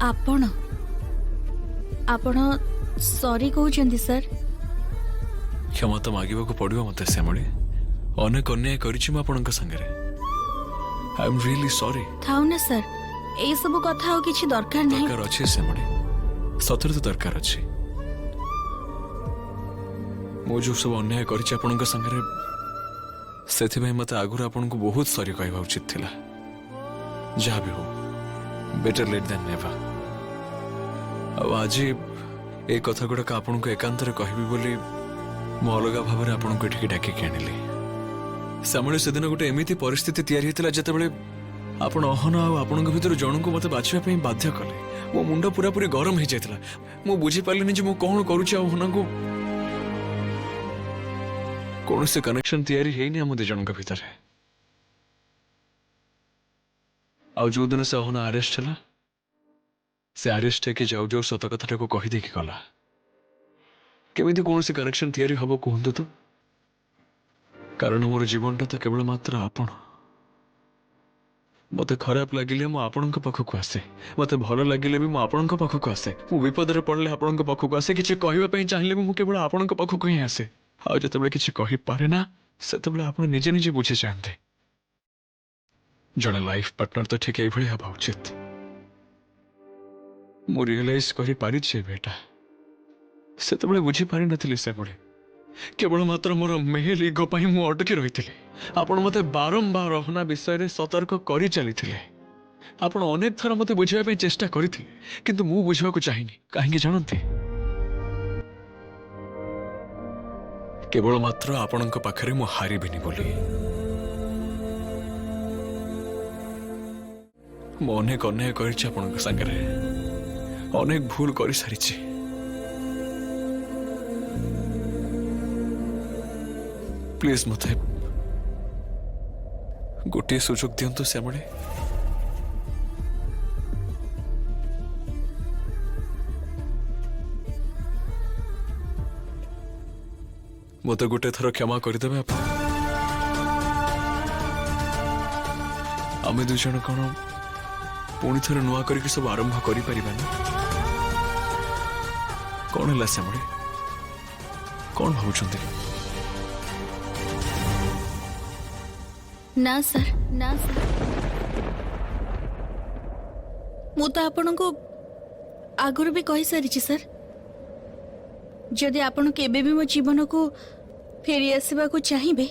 आपण आपण sorry कहउछन्ती sir. क्षमा तो मागिबा को पड़िबो मते श्यामली। अनेक अन्याय करिछि म आपनक संगरे। I am really sorry. थाउ ना सर, ए सब कथा हो किछि दरकार नहीं। दरकार अछि श्यामली, सतर तो दरकार अछि। मो जो सब अन्याय करिछि आपनक संगरे सेथि भाई मते आगुर आपनको बहुत सॉरी कहबा उचित थिला। जहाँ भी हो, बेटर लेट देन नेवर। अब आज ए कथा गुड़ाक आपको एकांतर कहबी बोली मो अलग भाव में आपको ये डाक आनिली। श्यामली से दिन गोटे एमती परिस्थिति तैयारी होता जिते आपण अहन आपण भर जन को मत बाछा बाध्य कले। मो मुंड पूरा पूरी गरम हो जाता। मु बुझी पार्ली जो कौन करुना को कौन से कनेक्शन तैयारी है आम दि जन भीतर। आ जो दिन से अहना अरेस्ट है से अरेस्ट है कि जाऊ जाऊ सत कथा को कहीदे गला। केमिति कौन से कनेक्शन तैयारी हम कहतु तो। कारण मोर जीवनटा तो केवल मात्र आपण। मते खराब लगिले मु आपणक पाखक आसे, मते भल लगिले भी मु आपणक पाखक आसे। मु विपद रे पड़ले आपणक पाखक आसे, किछि कहबा पई चाहिले मु केवल आपणक पाखक ही आसे। आ जतबे किछि कहि पारे ना सेतबे आपण निजे निजे बुझे जानते। जड़े लाइफ पार्टनर तो ठीक एभଳି हवा उचित। मु रियलाइज करि पारि छे बेटा सेतबे बुझी पारि नथिले से बडे। केवल मात्र मोर मेल इगो पई मु अटकी रहिथिले। आपण मते बारंबार अहना विषय रे सतर्क करि चलिथिले। आपण अनेक थर मते बुझिबा पई चेष्टा करिथिले, किंतु मु बुझिबा को चाहिनी। काहे जानते? केवल मात्र आपणक पाखरे मु हारिबिनी बोली। मु अनेक अन्याय करिछि आपणक संगरे, अनेक भूल करि सारिछि। प्लीज मते गोटे सुযোগ दियंतु श्यामली। मते गोटे थर क्षमा करदेवे आप। आमे दुई जन कौन पुणी थर नुआ करके सब आरंभ करि परिबा ना? कौन है श्यामली? कौन भावुछंती? ना सर, ना सर, मु तो आपण को आगुर भी कही सारी सर। जदि आपण केबे भी मो जीवन को फेरी आसवा को चाहिए